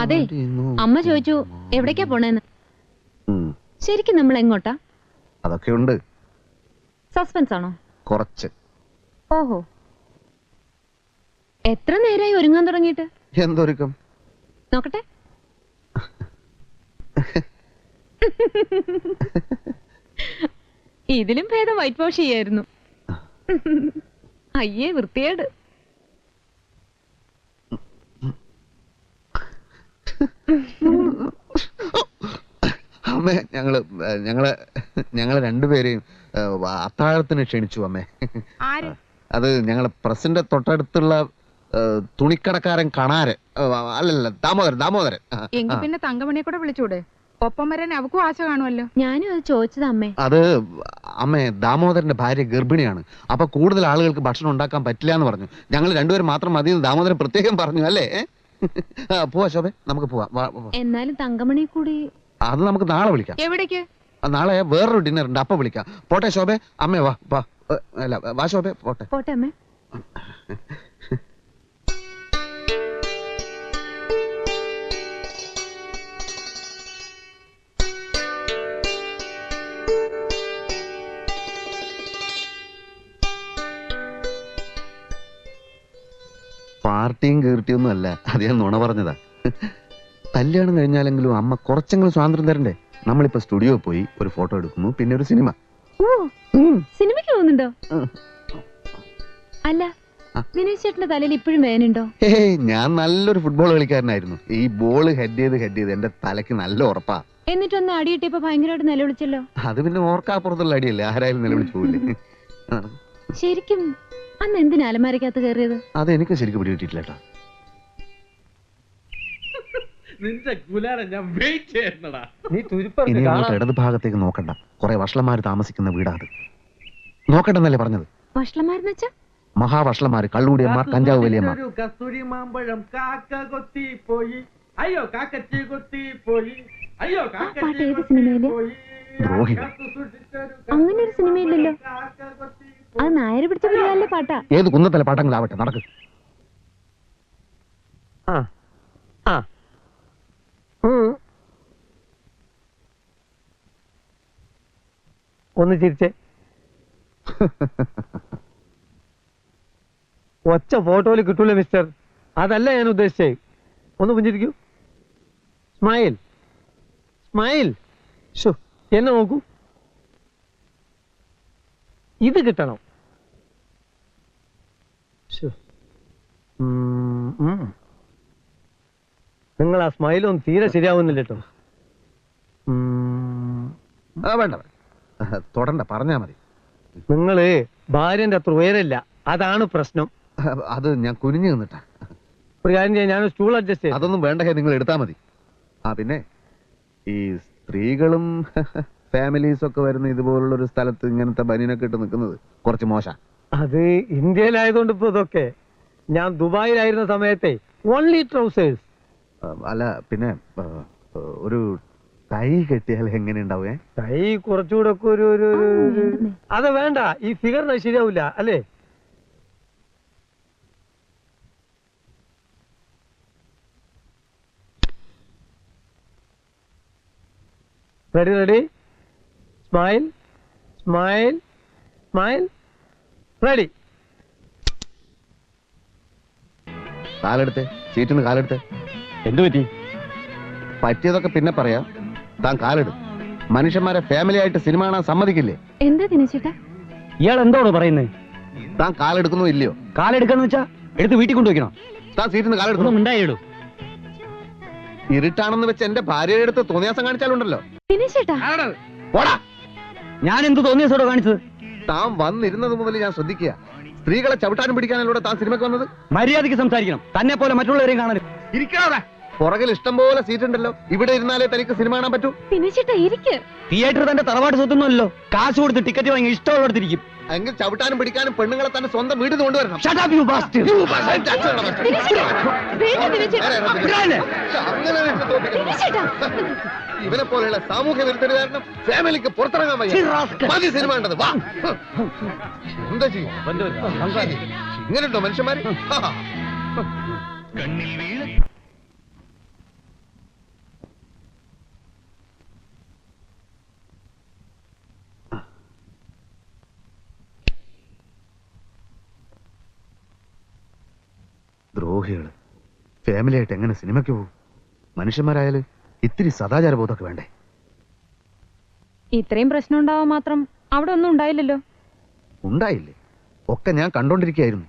അതെ, അമ്മ ചോദിച്ചു എവിടേക്കാ പോണേന്ന്. ശരിക്കും നമ്മൾ എങ്ങോട്ടാ? അതൊക്കെ ഉണ്ട്. സസ്പെൻസ് ആണോ? കുറച്ച്. ഓഹോ, എത്ര നേരമായി ഒരുങ്ങാൻ തുടങ്ങിയിട്ട്? എന്തൊരുക്കം? നോക്കട്ടെ. ഇതിലും ഭേദം വൈറ്റ് വാഷ് ചെയ്യായിരുന്നു. അയ്യേ വൃത്തിയേട്. അമ്മേ, ഞങ്ങളെ രണ്ടുപേരെയും അത്താഴത്തിന് ക്ഷണിച്ചു അമ്മേ. അത് ഞങ്ങളെ പ്രസിന്റെ തൊട്ടടുത്തുള്ള തുണിക്കടക്കാരൻ കണാരൻ, അല്ലല്ല ദാമോദരൻ. എങ്കിൽ പിന്നെ തങ്കമണിയെ കൂടെ വിളിച്ചൂടെ? ഒപ്പം വരാൻ അവക്കും ആശ കാണുമല്ലോ. ഞാനും അത് ചോദിച്ചത് അമ്മേ. അത് അമ്മേ, ദാമോദരന്റെ ഭാര്യ ഗർഭിണിയാണ്. അപ്പൊ കൂടുതൽ ആളുകൾക്ക് ഭക്ഷണം ഉണ്ടാക്കാൻ പറ്റില്ല എന്ന് പറഞ്ഞു. ഞങ്ങൾ രണ്ടുപേരും മാത്രം മതി എന്ന് ദാമോദരൻ പ്രത്യേകം പറഞ്ഞു. അല്ലേ? പോവാ ശോഭേ, നമുക്ക് പോവാം. എന്നാലും തങ്കമണി കൂടി. അത് നമുക്ക് നാളെ വിളിക്കാം. എവിടേക്ക്? നാളെ വേറൊരു ഡിന്നർ ഉണ്ട്, അപ്പൊ വിളിക്കാം. പോട്ടെ ശോഭേ. അമ്മേ വാ ശോഭേ, പോട്ടെ. പോട്ടെ അമ്മേ. പാർട്ടിയും കീർത്തിയൊന്നും അല്ല, അത് ഞാൻ നുണ പറഞ്ഞതാ. കല്യാണം കഴിഞ്ഞാലെങ്കിലും അമ്മ കുറച്ചെങ്കിലും സ്വാതന്ത്ര്യം തരണ്ടേ? നമ്മളിപ്പോ സ്റ്റുഡിയോ പോയി ഒരു ഫോട്ടോ എടുക്കുന്നു, പിന്നെ ഒരു സിനിമ. സിനിമയ്ക്ക് പോകുന്നുണ്ടോ? അല്ല, ദിനേശ് ചേട്ടന്റെ തലയിൽ ഇപ്പോഴും വേനുണ്ടോ? ഞാൻ നല്ലൊരു ഫുട്ബോൾ കളിക്കാരനായിരുന്നു. ഈ ബോൾ ഹെഡ് ചെയ്ത് എന്റെ തലയ്ക്ക് നല്ല ഉറപ്പാ. എന്നിട്ടൊന്ന് അടി കിട്ടിയപ്പോ ഭയങ്കരമായിട്ട് നിലവിളിച്ചല്ലോ. അത് പിന്നെ ഓർക്കാപ്പുറത്തുള്ള അടിയല്ലേ, ആരായാലും നിലവിളിച്ചു പോവില്ലേ? ശരിക്കും അന്ന് എന്തിനാ അലമാരക്കകത്ത് കയറിയത്? അത് എനിക്ക് ശരിക്കും പിടികിട്ടിട്ടില്ല. ഇടത് ഭാഗത്തേക്ക് നോക്കണ്ട, കുറെ വഷളന്മാര് താമസിക്കുന്ന വീടാ അത്. നോക്കണ്ടെന്നല്ലേ പറഞ്ഞത്? വഷളന്മാരെന്ന് വെച്ചാ? മഹാവഷളന്മാര്, കള്ളുകൂടിയന്മാർ, കഞ്ചാവ് വലിയന്മാർ. കസ്തൂരി മാമ്പഴം കാക്ക കൊത്തി പോയി, അയ്യോ കാക്കച്ചി കൊത്തി പോയി, അയ്യോ പാട്ട് ഏത് സിനിമയില്? ദ്രോഹികൾ. അങ്ങനെ ഒരു സിനിമയില്ലല്ലോ. അത് നായര് പിടിച്ച പിള്ളേരുടെ പാട്ടാ. ഏത് കുന്നത്തല പാട്ടങ്ങളാവട്ടെ, നടക്ക്. ഒന്ന് ചിരിച്ചേ. ഒച്ച ഫോട്ടോയില് കിട്ടൂല മിസ്റ്റർ, അതല്ല ഞാൻ ഉദ്ദേശിച്ചേ. ഒന്ന് പുഞ്ചിരിക്കൂ. Smile smile. എന്നെ നോക്കൂ. ഇത് കിട്ടണം. നിങ്ങൾ ആ സ്മൈലൊന്നും തീരെ ശരിയാവുന്നില്ല കേട്ടോ. വേണ്ട, തൊടണ്ട, പറഞ്ഞാ മതി. നിങ്ങള് ഭാര്യന്റെ അത്ര ഉയരല്ല, അതാണ് പ്രശ്നം. അത് ഞാൻ കുനിഞ്ഞു നിന്നിട്ടാ. ഒരു കാര്യം ചെയ്യാൻ, ഞാൻ സ്റ്റൂൾ അഡ്ജസ്റ്റ് ചെയ്യാം. അതൊന്നും വേണ്ട, നിങ്ങൾ എടുത്താ മതി. പിന്നെ ഈ സ്ത്രീകളും ഫാമിലീസ് ഒക്കെ വരുന്ന ഇതുപോലുള്ള ഒരു സ്ഥലത്ത് ഇങ്ങനത്തെ ബനിയനൊക്കെ ഇട്ട് നിൽക്കുന്നത് കുറച്ച് മോശം. അത് ഇന്ത്യയിലായതുകൊണ്ട് ഇപ്പൊ ഇതൊക്കെ. ഞാൻ ദുബായിലായിരുന്ന സമയത്തെ ഓൺലി ട്രൗസേഴ്സ്. അല്ല, പിന്നെ ഒരു ടൈ കെട്ടിയാൽ എങ്ങനെ ഉണ്ടാവേ? ടൈ കുറച്ചുകൂടെ ഒക്കെ ഒരു അത് വേണ്ട, ഈ ഫിഗറിന് ശരിയാവില്ല അല്ലേ? Ready ready. Smile smile smile. Ready. കാലെടുത്തേ, സീറ്റിന്ന് കാലെടുത്തേ. എന്തു പറ്റി? പറ്റിയതൊക്കെ പിന്നെ പറയാം. താൻ കാലെടുത്ത്. മനുഷ്യന്മാരെ ഫാമിലി ആയിട്ട് സിനിമ കാണാൻ സമ്മതിക്കില്ലേ? എന്താ ദിനേശേട്ടാ ഇയാൾ എന്തോട് പറയുന്നത്? താൻ കാലെടുക്കുന്നോ ഇല്ലയോ? കാലെടുക്കാന്ന് വെച്ചാ എടുത്ത് വീട്ടിൽ കൊണ്ടുവയ്ക്കണം. താൻ സീറ്റിന്ന് കാലെടുക്കണം. ഉണ്ടായിടൂ. ഇരുട്ടാണെന്ന് വെച്ച് എന്റെ ഭാര്യയുടെ അടുത്ത് തോന്നിയാസം കാണിച്ചാലുണ്ടല്ലോ. ദിനേശേട്ടാ, പോടാ. ഞാൻ എന്ത് തോന്നിയാസോടോ കാണിച്ചത്? താൻ വന്നിരുന്നത് മുതൽ ഞാൻ ശ്രദ്ധിക്കുക. സ്ത്രീകളെ ചവിട്ടാനും പിടിക്കാനല്ലോ താൻ സിനിമയ്ക്ക് വന്നത്. മര്യാദയ്ക്ക് സംസാരിക്കണം. തന്നെ പോലെ മറ്റുള്ളവരെയും കാണരുത്. ഇരിക്കാതെ. പുറകിൽ ഇഷ്ടം പോലെ സീറ്റ് ഉണ്ടല്ലോ. ഇവിടെ ഇരുന്നാലേ തനിക്ക് സിനിമ കാണാൻ പറ്റൂ. ദിനേശേട്ടാ ഇരിക്ക്. തിയേറ്റർ തന്റെ തറവാട് സ്വത്തൊന്നുമല്ലോ. കാശ് കൊടുത്ത് ടിക്കറ്റ് വാങ്ങി ഇഷ്ടമുള്ളടത്തിരിക്കും. എങ്കിൽ ചവിട്ടാനും പിടിക്കാനും പെണ്ണുങ്ങളെ തന്നെ സ്വന്തം വീട്ടിൽ കൊണ്ടുവരണം. ഇവനെ പോലെയുള്ള സാമൂഹ്യ വിരുദ്ധര് കാരണം ഫാമിലിക്ക് പുറത്തിറങ്ങാൻ വയ്യ. സിനിമ കണ്ടത് വാ. എന്താ ചെയ്യും? ഇങ്ങനെയുണ്ടോ മനുഷ്യന്മാര്? ദ്രോഹികൾ. ഫാമിലി ആയിട്ട് എങ്ങനെ സിനിമയ്ക്ക് പോകും? മനുഷ്യന്മാരായാല് ഇത്തിരി സദാചാര ബോധമൊക്കെ വേണ്ടേ? ഇത്രയും പ്രശ്നം ഉണ്ടാവാൻ മാത്രം അവിടെ ഒന്നും ഉണ്ടായില്ലല്ലോ. ഉണ്ടായില്ലേ? ഒക്കെ ഞാൻ കണ്ടോണ്ടിരിക്കുകയായിരുന്നു.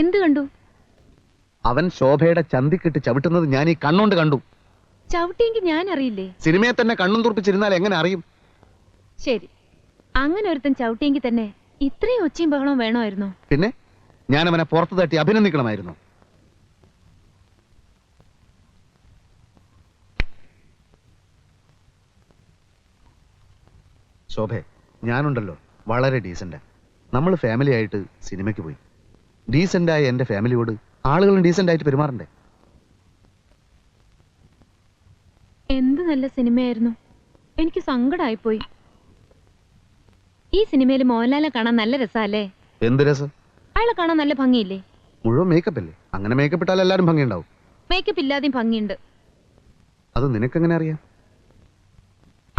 എന്ത് കണ്ടു? അവൻ ശോഭയുടെ ചന്തിക്കിട്ട് ചവിട്ടുന്നത് ഞാൻ ഈ കണ്ണോണ്ട് കണ്ടു. ചവിട്ടിയെങ്കിൽ ഞാൻ അറിയില്ലേ? സിനിമയെ തന്നെ കണ്ണും തുറപ്പിച്ചിരുന്നാൽ എങ്ങനെ അറിയും? ശരി, അങ്ങനെ ഒരുത്തൻ ചവിട്ടിയെങ്കിൽ തന്നെ ഇത്രയും ഒച്ചയും ബഹളവും വേണമായിരുന്നോ? പിന്നെ ഞാൻ അവനെ പുറത്തു തട്ടി അഭിനന്ദിക്കണമായിരുന്നു. ശോഭെ, ഞാനുണ്ടല്ലോ വളരെ ഡീസന്റാ. നമ്മൾ ഫാമിലി ആയിട്ട് സിനിമയ്ക്ക് പോയി. ഡീസന്റായ എന്റെ ഫാമിലിയോട് ആളുകളും ഡീസന്റ് ആയിട്ട് പെരുമാറണ്ടേ? എന്ത് നല്ല സിനിമയായിരുന്നു. എനിക്ക് സങ്കടമായിപ്പോയി. ഈ സിനിമയിൽ മോഹൻലാലിനെ കാണാൻ നല്ല രസമല്ലേ? എന്ത് രസം? അയാളെ കാണാൻ നല്ല ഭംഗിയില്ലേ? മുഴുവൻ മേക്കപ്പ് അല്ലേ? അങ്ങനെ മേക്കപ്പ് ഇട്ടാൽ എല്ലാവരും ഭംഗിയുണ്ടാവും. മേക്കപ്പ് ഇല്ലാതെയും ഭംഗിയുണ്ട്. അത് നിനക്കെങ്ങനെ അറിയാം?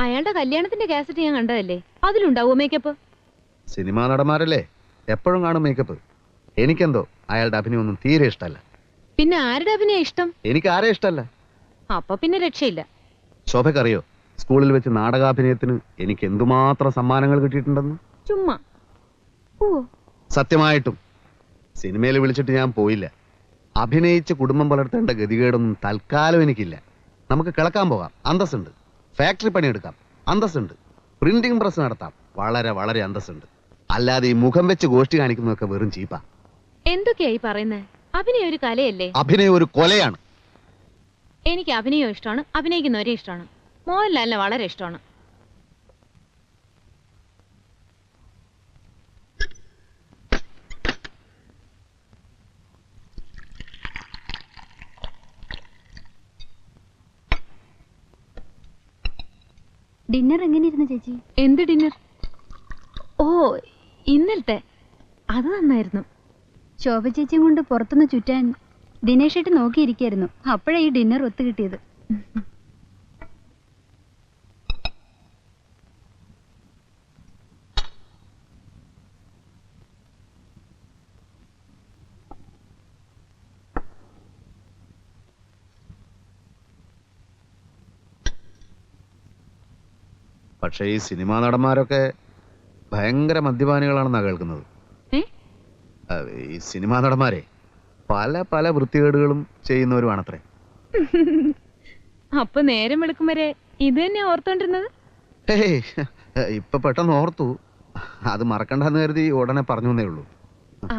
അയാളുടെ കല്യാണത്തിന്റെ കാസറ്റ് ഞാൻ കണ്ടതല്ലേ, അതിലുണ്ടാവോ മേക്കപ്പ്? സിനിമാ നടന്മാരല്ലേ, എപ്പോഴും കാണും മേക്കപ്പ്. എനിക്കെന്തോ അയാളുടെ അഭിനയൊന്നും തീരെ ഇഷ്ടമല്ല. പിന്നെ ആരുടെ അഭിനയം ഇഷ്ടം? എനിക്ക് ആരെ ഇഷ്ടമല്ല. അപ്പൊ പിന്നെ രക്ഷയില്ല. ശോഭക്കറിയോ, സ്കൂളിൽ വെച്ച് നാടകാഭിനയത്തിന് എനിക്ക് എന്തുമാത്രം സമ്മാനങ്ങൾ കിട്ടിയിട്ടുണ്ടെന്ന്? ചുമ്മാ. ഓ, സത്യമായിട്ടും സിനിമയിൽ വിളിച്ചിട്ട് ഞാൻ പോയില്ല. അഭിനയിച്ച് കുടുംബം പുലർത്തേണ്ട ഗതികേടൊന്നും തൽക്കാലം എനിക്കില്ല. നമുക്ക് കിളക്കാൻ പോകാം, അന്തസ്സുണ്ട്. ഫാക്ടറി പണിയെടുക്കാം, അന്തസ്സുണ്ട്. പ്രിന്റിംഗ് പ്രസ് നടത്താം, വളരെ വളരെ അന്തസ്സുണ്ട്. അല്ലാതെ ഈ മുഖം വെച്ച് ഗോഷ്ടി കാണിക്കുന്നതൊക്കെ വെറും ചീപ്പാ. എന്തൊക്കെയായി പറയുന്നത്? അഭിനയം ഒരു കലയല്ലേ? അഭിനയം ഒരു കൊലയാണ്. എനിക്ക് അഭിനയം ഇഷ്ടമാണ്, അഭിനയിക്കുന്നവരെ ഇഷ്ടമാണ്. മോഹൻലാലിനെ വളരെ ഇഷ്ടമാണ്. ഡിന്നർ എങ്ങനെയിരുന്നു ചേച്ചി? എന്ത് ഡിന്നർ? ഓ, ഇന്നലത്തെ അത് നന്നായിരുന്നു. ശോഭ ചേച്ചിയും കൊണ്ട് പുറത്തുനിന്ന് ചുറ്റാൻ ദിനേശേട്ട് നോക്കിയിരിക്കായിരുന്നു. അപ്പോഴാ ഈ ഡിന്നർ ഒത്തു കിട്ടിയത്. പക്ഷേ ഈ സിനിമാ നടന്മാരൊക്കെ ഭയങ്കര മദ്യപാനികളാണെന്നാണ് കേൾക്കുന്നത്. ഈ സിനിമാ നടന്മാരെ പല പല വൃത്തികേടുകളും ചെയ്യുന്നവരുമാണത്രേ. അപ്പൊ നേരം വെളുക്കും വരെ ഇത് തന്നെ ഓർത്തോണ്ടിരുന്നത്? ഹേയ്, ഇപ്പൊ പെട്ടെന്ന് ഓർത്തു. അത് മറക്കണ്ടെന്ന് കരുതി ഉടനെ പറഞ്ഞു എന്നേ ഉള്ളൂ.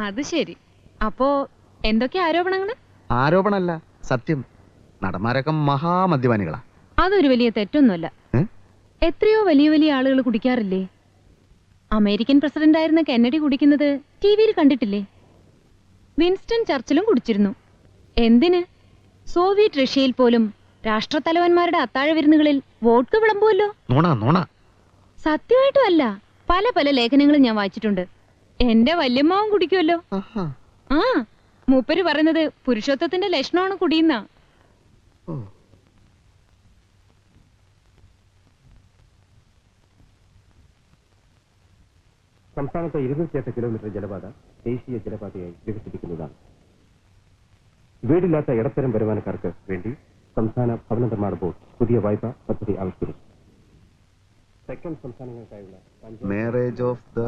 അത് ശരി. അപ്പോ എന്തൊക്കെ ആരോപണങ്ങള്? ആരോപണമല്ല, സത്യം. നടന്മാരൊക്കെ മഹാമദ്യപാനികളാ. അതൊരു വലിയ തെറ്റൊന്നുമല്ല. എത്രയോ വലിയ വലിയ ആളുകൾ കുടിക്കാറില്ലേ? അമേരിക്കൻ പ്രസിഡന്റ് ആയിരുന്ന കെന്നഡി കുടിക്കുന്നത് ടിവിയിൽ കണ്ടിട്ടില്ലേ? വിൻസ്റ്റൺ ചർച്ചിലും കുടിച്ചിരുന്നു. എന്തിന്? സോവിയറ്റ് റഷ്യയിൽ പോലും രാഷ്ട്രത്തലവന്മാരുടെ അത്താഴ വിരുന്നുകളിൽ വോഡ്ക വിളമ്പുമല്ലോ. സത്യമായിട്ടും അല്ല, പല പല ലേഖനങ്ങളും ഞാൻ വായിച്ചിട്ടുണ്ട്. എന്റെ വല്യമ്മാവും കുടിക്കുമല്ലോ. ആ, മൂപ്പര് പറയുന്നത് പുരുഷത്വത്തിന്റെ ലക്ഷണമാണ് കുടിയുന്ന. സംസ്ഥാനത്ത് 208 കിലോമീറ്റർ ജലപാത ദേശീയ ജലപാതയായി വികസിപ്പിക്കുന്നതാണ്. വീടില്ലാത്ത ഇടത്തരം വരുമാനക്കാർക്ക് വേണ്ടി സംസ്ഥാന ഭവന നിർമ്മാണ ബോർഡ് പുതിയ വായ്പാ പദ്ധതി ആവിഷ്കരിച്ചു. തെക്കൻ സംസ്ഥാനങ്ങൾക്കായുള്ള മാരേജ് ഓഫ് ദ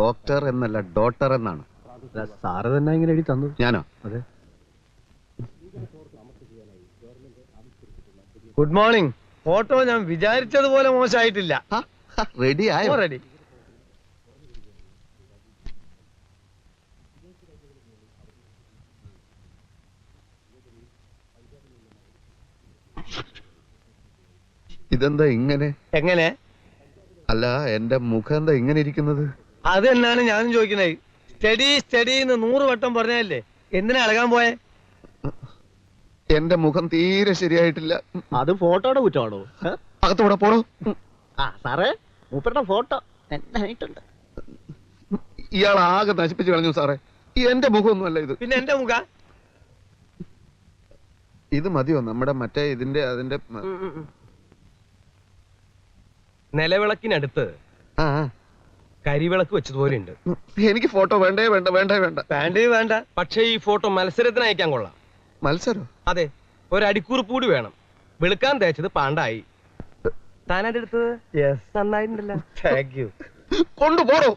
ഡോക്ടർ എന്നല്ല, ഡോട്ടർ എന്നാണ്. സാറ് തന്നെ ഇങ്ങനെ എഴുതി തന്നു. ഞാനോ? അതെ. Good morning. ഫോട്ടോ ഞാൻ വിചാരിച്ചതുപോലെ മോശമായിട്ടില്ല. റെഡി ആയോ? റെഡി. ഇതെന്താ ഇങ്ങനെ? എങ്ങനെ? അല്ല, എന്റെ മുഖം എന്താ ഇങ്ങനെ ഇരിക്കുന്നത്? അത് തന്നെയാണ് ഞാനും ചോദിക്കുന്നത്. സ്റ്റഡി സ്റ്റഡി എന്ന് 100 വട്ടം പറഞ്ഞല്ലേ, എന്തിനാ ഇളകാൻ പോയെ? എന്റെ മുഖം തീരെ ശരിയായിട്ടില്ല. അത് ഫോട്ടോയുടെ കുറ്റമാണോ? അകത്തോടെ പോടോ. ആ സാറേ, മൂപ്പരുടെ ഫോട്ടോ എന്നായിട്ടുണ്ട്. ഇയാൾ ആകെ നശിപ്പിച്ചു കളഞ്ഞു സാറേ. എന്റെ മുഖമൊന്നുമല്ല ഇത്. പിന്നെ എന്റെ മുഖ ഇത് മതിയോ? നമ്മുടെ മറ്റേ ഇതിന്റെ അതിന്റെ നിലവിളക്കിനടുത്ത് ആ കരിവിളക്ക് വെച്ചതുപോലെ ഉണ്ട്. എനിക്ക് ഫോട്ടോ വേണ്ടേ വേണ്ട വേണ്ടേ വേണ്ട. വേണ്ടേ വേണ്ട, പക്ഷേ ഈ ഫോട്ടോ മത്സരത്തിന് അയക്കാൻ കൊള്ളാം. മത്സരം? അതെ, ഒരടിക്കുറിപ്പ് കൂടി വേണം. വെളുക്കാൻ തേച്ചത് പാണ്ടായി. താനതെടുത്തത് നന്നായിട്ടുണ്ടല്ലോ. Thank you. കൊണ്ടുപോടോ.